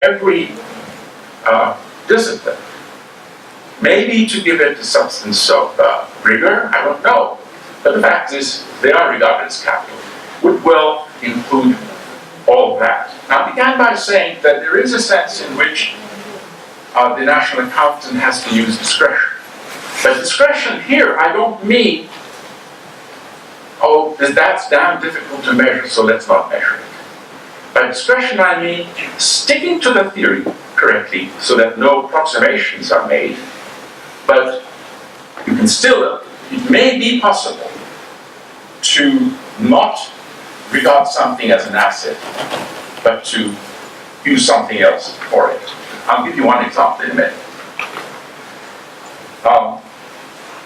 every discipline. Maybe to give it the substance of rigor, I don't know. But the fact is, they are regarded as capital. Would well include all that. Now, I began by saying that there is a sense in which the national accountant has to use discretion. But discretion here, I don't mean, oh, that's damn difficult to measure, so let's not measure it. By discretion, I mean sticking to the theory correctly so that no approximations are made, but you can still, it may be possible to not regard something as an asset, but to use something else for it. I'll give you one example in a minute.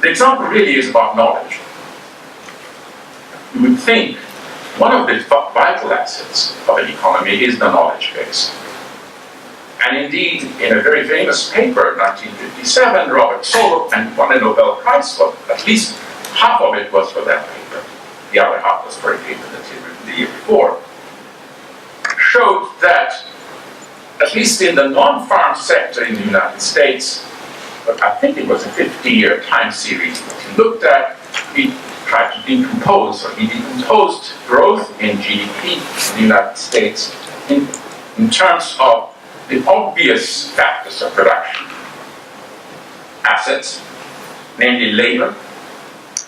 The example really is about knowledge. You would think one of the vital assets of an economy is the knowledge base. And indeed, in a very famous paper in 1957, Robert Solow won a Nobel Prize for at least half of it was for that paper. The other half was for a paper that he had written the year before. Showed that, at least in the non-farm sector in the United States, but I think it was a 50-year time series that he looked at, he tried to decompose, or he decomposed growth in GDP in the United States in terms of the obvious factors of production. Assets, namely labor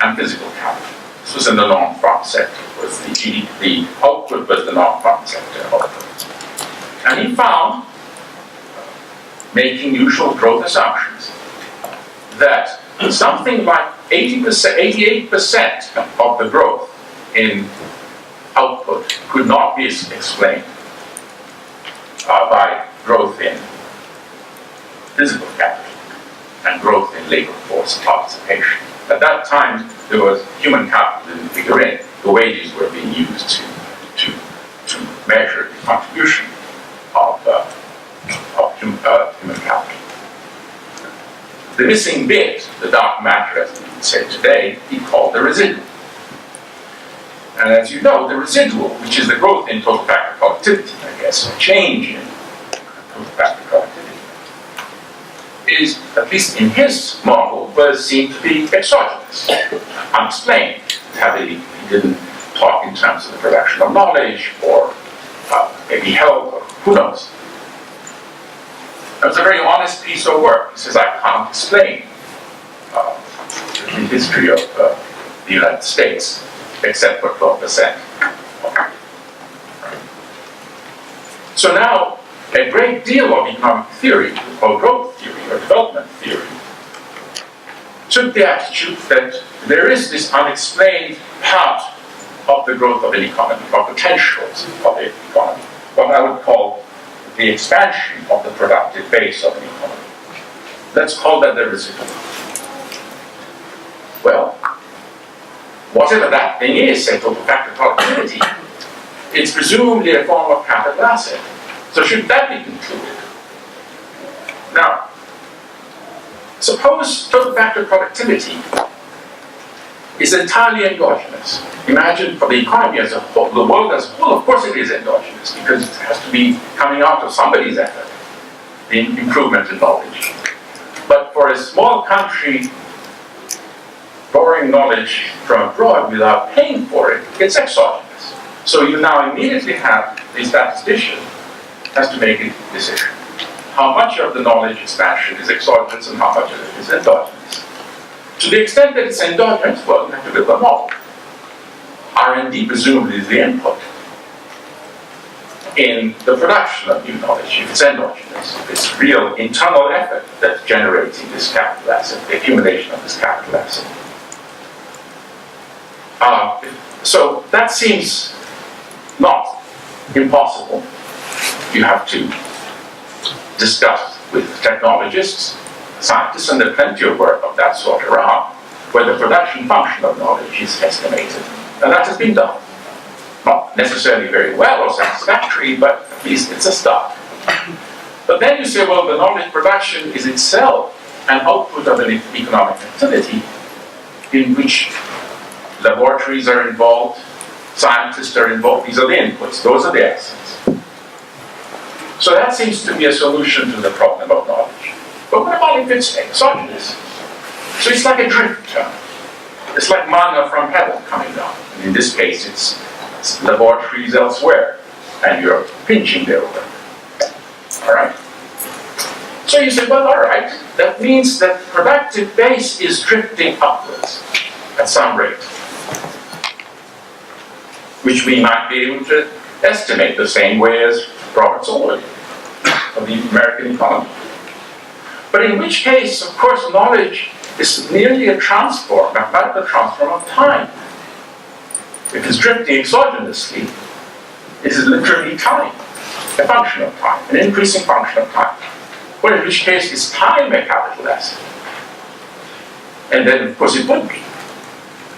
and physical capital. This was in the non-farm sector. Was the GDP, the output was the non-farm sector output. And he found, making usual growth assumptions, that something like 88% of the growth in output could not be explained by growth in physical capital and growth in labor force participation. At that time, there was human capital didn't figure in. The wages were being used to measure the contribution of human capital. The missing bit, the dark matter, as we would say today, he called the residual. And as you know, the residual, which is the growth in total factor productivity, I guess, a change in total factor productivity, is, at least in his model, was seen to be exogenous, unexplained. He didn't talk in terms of the production of knowledge, or maybe health, or who knows. It was a very honest piece of work. He says, I can't explain the history of the United States, except for 12%. So now, a great deal of economic theory, or growth theory, or development theory, took the attitude that there is this unexplained part of the growth of an economy, or potentials of the economy, what I would call the expansion of the productive base of an economy. Let's call that the residual. Well, whatever that thing is, say total factor productivity, it's presumably a form of capital asset. So should that be concluded? Now, suppose total factor productivity is entirely endogenous. Imagine for the economy as a whole, the world as a whole, of course it is endogenous, because it has to be coming out of somebody's effort, the improvement in knowledge. But for a small country borrowing knowledge from abroad without paying for it, it's exogenous. So you now immediately have the statistician has to make a decision. How much of the knowledge expansion is exogenous and how much of it is endogenous? To the extent that it's endogenous, well, you have to build a model. R&D presumably is the input in the production of new knowledge, if it's endogenous. It's real internal effort that's generating this capital asset, the accumulation of this capital asset. So that seems not impossible. You have to discuss with technologists, scientists, and there's plenty of work of that sort around, where the production function of knowledge is estimated. And that has been done. Not necessarily very well or satisfactory, but at least it's a start. But then you say, well, the knowledge production is itself an output of an economic activity in which laboratories are involved, scientists are involved. These are the inputs, those are the assets. So that seems to be a solution to the problem of knowledge. But what about if it's exogenous? So it's like a drifter. It's like manna from heaven coming down. And in this case, it's laboratories elsewhere, and you're pinching their work. All right? So you say, well, all right, that means that the productive base is drifting upwards at some rate, which we might be able to estimate the same way as Robert Solow of the American economy. But in which case, of course, knowledge is merely a transform, a mathematical transform of time. If it's drifting exogenously, it is literally time, a function of time, an increasing function of time. Well, in which case, is time a capital asset? And then, of course, it would be.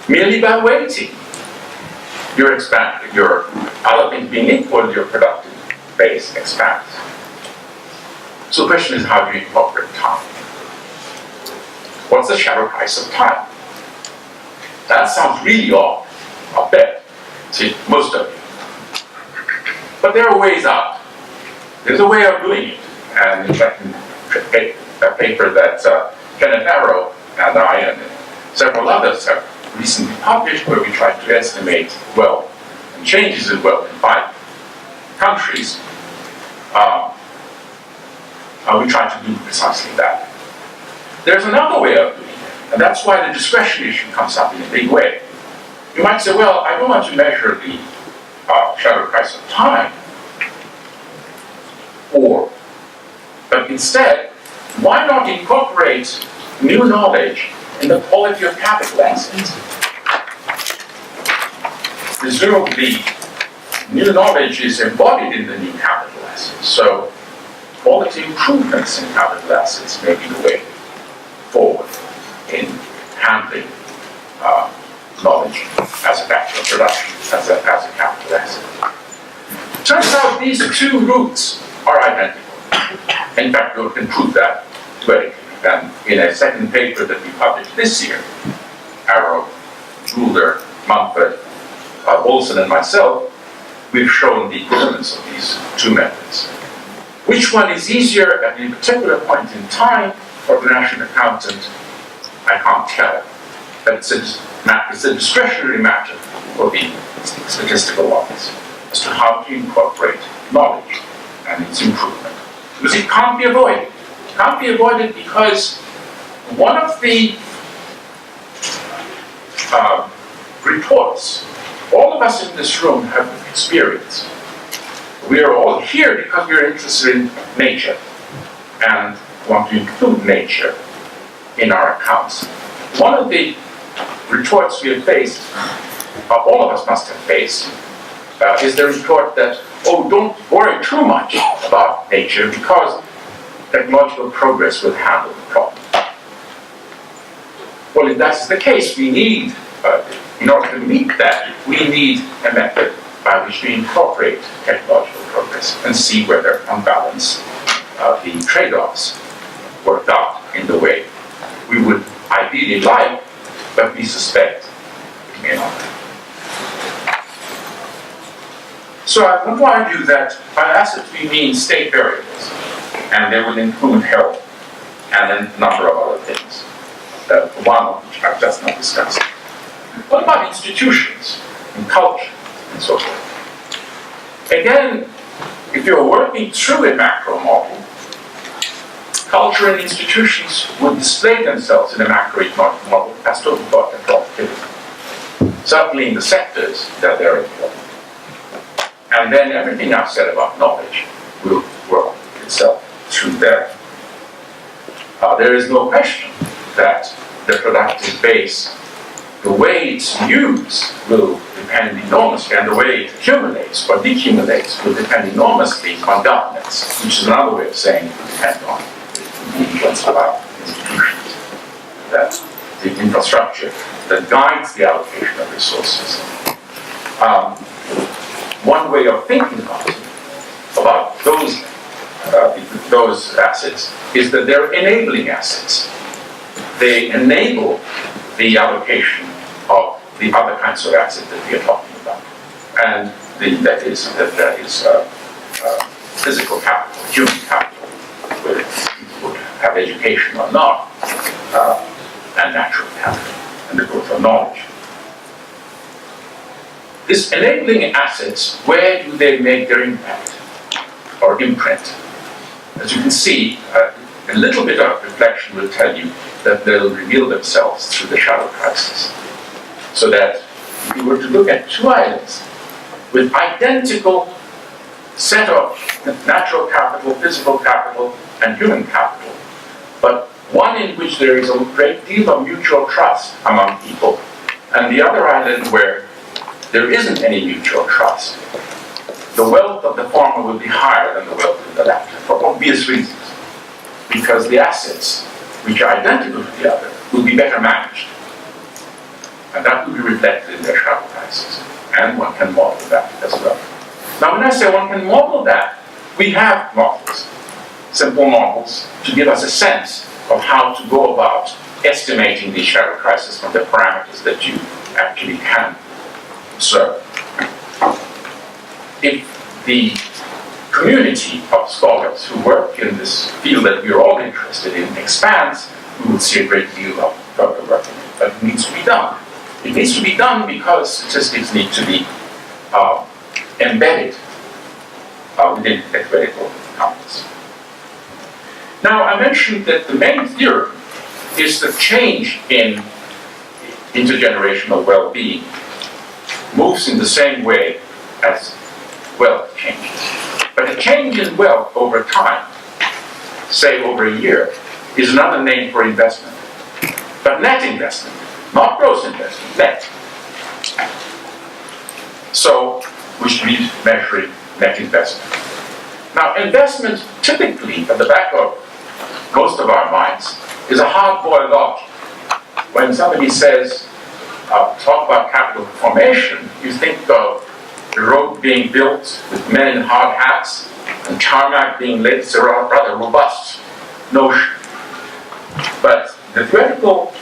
Merely by waiting, your other things being equal, your productive base expands. So the question is, how do you incorporate time? What's the shadow price of time? That sounds really odd, I bet, to most of you. But there are ways out. There's a way of doing it. And in fact, a paper that Kenneth Arrow and I and several others have recently published, where we tried to estimate wealth and changes in wealth in 5 countries. We tried to do precisely that. There's another way of doing it, and that's why the discretion issue comes up in a big way. You might say, well, I don't want to measure the shadow price of time, but instead, why not incorporate new knowledge in the quality of capital assets? Presumably, new knowledge is embodied in the new capital assets, so quality improvements in capital assets may be the way forward in handling knowledge as a factor of production, as a capital asset. Turns out these 2 routes are identical. In fact, we can prove that very clearly. And in a second paper that we published this year, Arrow, Goulder, Mumford, Olson, and myself, we've shown the equivalence of these 2 methods. Which one is easier at a particular point in time for the national accountant, I can't tell. But it's a discretionary matter for the statistical office as to how to incorporate knowledge and its improvement. Because it can't be avoided. It can't be avoided because one of the reports all of us in this room have experienced. We are all here because we are interested in nature and want to include nature in our accounts. One of the retorts we have faced, all of us must have faced, is the retort that, oh, don't worry too much about nature because technological progress will handle the problem. Well, if that's the case, we need, in order to meet that, we need a method by which we incorporate technological progress and see whether, on balance, the trade-offs worked out in the way we would ideally like, but we suspect it may not. So I want to argue that by assets we mean state variables, and they will include health and a number of other things, one of which I've just not discussed. What about institutions and culture and so forth? Again, if you're working through a macro model, culture and institutions would display themselves in a macroeconomic model as total thought and productivity. Certainly in the sectors that they're important. And then everything I've said about knowledge will work itself through there. There is no question that the productive base, the way it's used, will depend enormously, and the way it accumulates or decumulates will depend enormously on governance, which is another way of saying it will depend on the influence of our institutions, that the infrastructure that guides the allocation of resources. One way of thinking about those assets is that they're enabling assets. They enable the allocation of the other kinds of assets that we are talking about, and that is physical capital, human capital, whether people would have education or not, and natural capital, and the growth of knowledge. This enabling assets, where do they make their impact or imprint? As you can see, a little bit of reflection will tell you that they'll reveal themselves through the shadow crisis. So that if you were to look at two islands with identical set of natural capital, physical capital, and human capital, but one in which there is a great deal of mutual trust among people, and the other island where there isn't any mutual trust, the wealth of the former will be higher than the wealth of the latter, for obvious reasons. Because the assets, which are identical to the other, will be better managed. And that will be reflected in their shadow prices. And one can model that as well. Now, when I say one can model that, we have models, simple models, to give us a sense of how to go about estimating these shadow prices from the parameters that you actually can observe. If the community of scholars who work in this field that we're all interested in expands, we will see a great deal of further work in it. But it needs to be done. It needs to be done because statistics need to be embedded within theoretical context. Now, I mentioned that the main theorem is the change in intergenerational well-being moves in the same way as wealth changes. But a change in wealth over time, say over a year, is another name for investment. But net investment, not gross investment, net. So we should be measuring net investment. Now, investment typically at the back of most of our minds is a hard-boiled object. When somebody says, talk about capital formation, you think of the road being built with men in hard hats and tarmac being laid. It's a rather robust notion. But the theoretical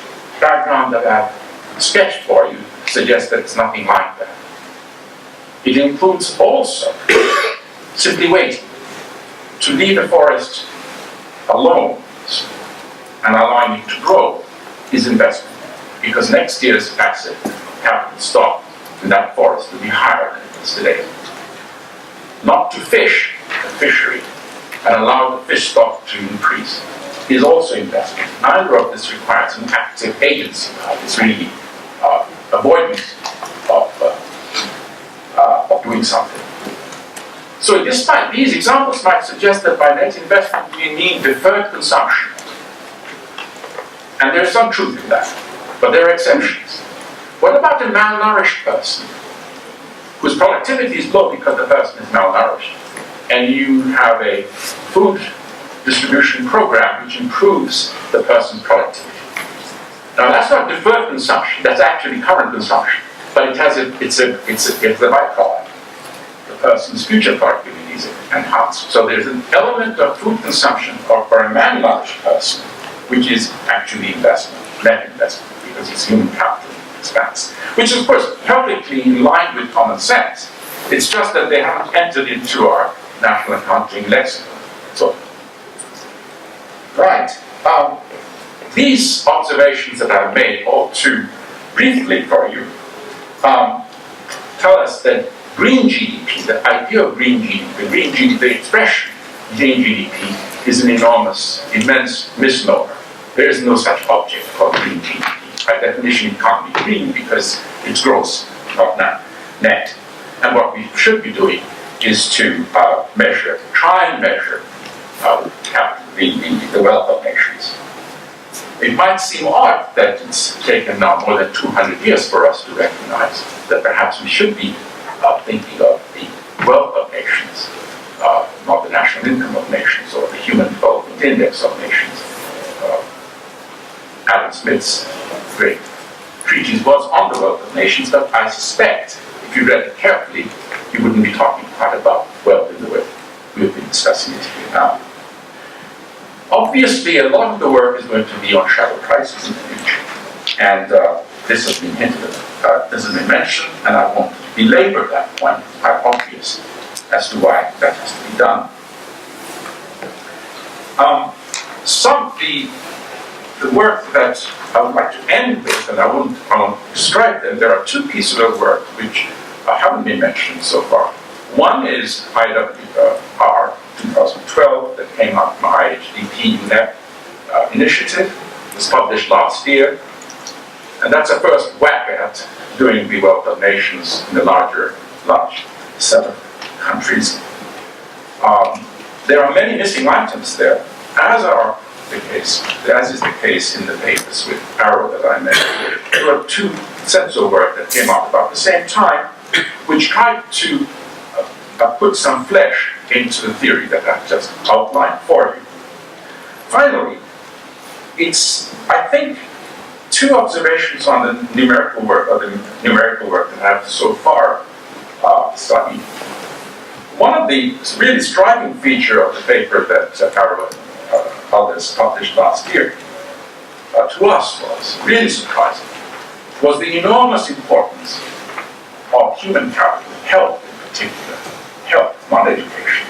background that I've sketched for you suggests that it's nothing like that. It includes also simply waiting. To leave a forest alone and allowing it to grow is investment, because next year's asset capital stock in that forest will be higher than it is today. Not to fish a fishery and allow the fish stock to increase is also investment. Neither of this requires an active agency. It's really avoidance of doing something. So despite these examples might suggest that by net investment we mean deferred consumption. And there's some truth in that, but there are exceptions. What about a malnourished person whose productivity is low because the person is malnourished, and you have a food distribution program which improves the person's productivity? Now that's not deferred consumption, that's actually current consumption, but it's a byproduct. The person's future productivity is enhanced. So there's an element of food consumption for a malnourished person which is actually investment, net investment, because it's human capital expands, which is of course perfectly in line with common sense. It's just that they haven't entered into our national accounting lexicon. So, right. These observations that I've made, all too briefly for you, tell us that green GDP, the idea of green GDP, the expression green GDP is an immense misnomer. There is no such object called green GDP. By definition, it can't be green because it's gross, not net. And what we should be doing is to try and measure the wealth of nations. It might seem odd that it's taken now more than 200 years for us to recognize that perhaps we should be thinking of the wealth of nations, not the national income of nations or the human development index of nations. Adam Smith's great treatise was on the wealth of nations, but I suspect if you read it carefully, you wouldn't be talking quite about wealth in the way we've been discussing it here now. Obviously, a lot of the work is going to be on shadow prices in the future, and this has been hinted at. This has been mentioned, and I won't belabor that point, quite obvious as to why that has to be done. The work that I would like to end with, and I won't describe them, there are two pieces of work which haven't been mentioned so far. One is IWR 2012 that came out from IHDP UNEP initiative. It was published last year, and that's a first whack at doing the Wealth of Nations in the large set of countries. There are many missing items there, as is the case in the papers with Arrow that I mentioned. There were two sets of work that came out about the same time, which tried to put some flesh into the theory that I've just outlined for you. Finally, I think, two observations on the numerical work that I've so far studied. One of the really striking feature of the paper that Arrow others published last year, to us was really surprising, was the enormous importance of human capital, health in particular, health, not education,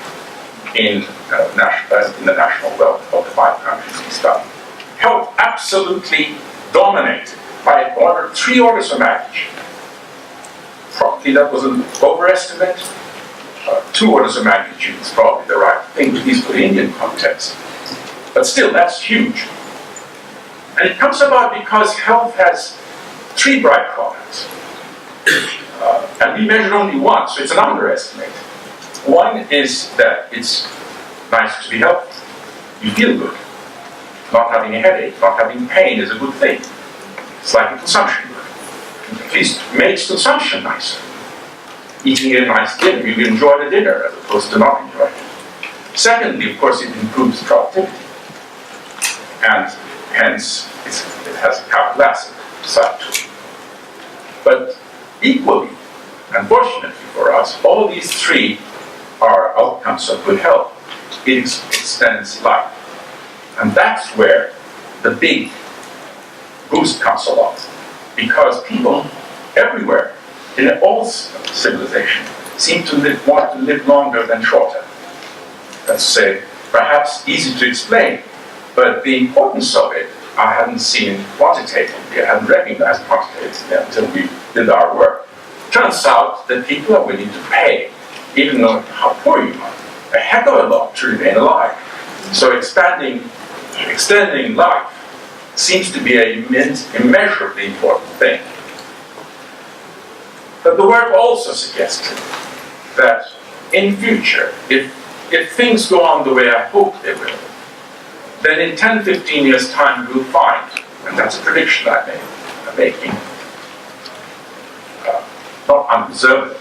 in the national wealth of the 5 countries we studied. Health absolutely dominated by 3 orders of magnitude. Probably that was an overestimate. 2 orders of magnitude is probably the right thing, at least for the Indian context. But still, that's huge. And it comes about because health has 3 byproducts. And we measured only one, so it's an underestimate. One is that it's nice to be healthy. You feel good. Not having a headache, not having pain is a good thing. It's like a consumption good. At least makes consumption nicer. Eating a nice dinner, you enjoy the dinner as opposed to not enjoying it. Secondly, of course, it improves productivity. And hence, it has a capital asset side to it. But equally, unfortunately for us, all these 3 are outcomes of good health. It extends life. And that's where the big boost comes along. Because people everywhere, in all civilizations, seem to want to live longer than shorter. That's perhaps easy to explain, but the importance of it, I hadn't seen quantitatively, I hadn't recognized quantitatively until we did our work. Turns out that people are willing to pay, even though how poor you are, a heck of a lot to remain alive. So extending life seems to be a immeasurably important thing. But the work also suggested that in future, if things go on the way I hope they will, then in 10, 15 years' time we'll find, and that's a prediction I'm making, not unreservedly,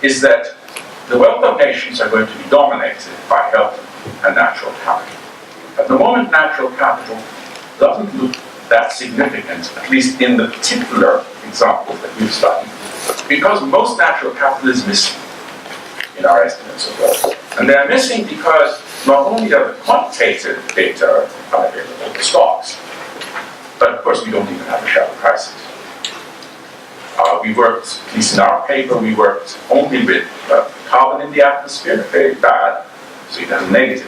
is that the wealth of nations are going to be dominated by health and natural capital. At the moment, natural capital doesn't look that significant, at least in the particular examples that we've studied, because most natural capital is missing in our estimates of wealth. And they're missing because not only are the quantitative data unavailable, the stocks, but of course we don't even have a shallow crisis. We worked, at least in our paper, we worked only with carbon in the atmosphere, very bad, so it has a negative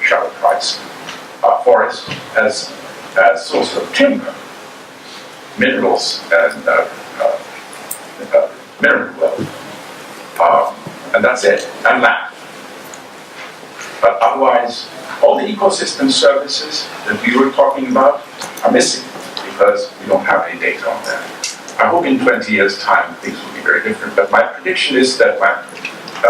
shallow price. Forest as source of timber, minerals, and mineral wealth. And that's it, and land. But otherwise, all the ecosystem services that we were talking about are missing because we don't have any data on that. I hope in 20 years' time things will be very different, but my prediction is that my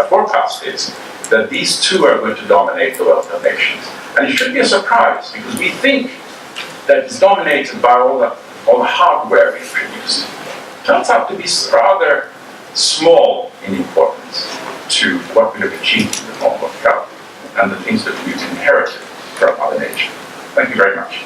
forecast is that these 2 are going to dominate the wealth of nations. And it should be a surprise, because we think that it's dominated by all the hardware we produce. It turns out to be rather small in importance to what we have achieved in the form of capital and the things that we've inherited from Mother Nature. Thank you very much.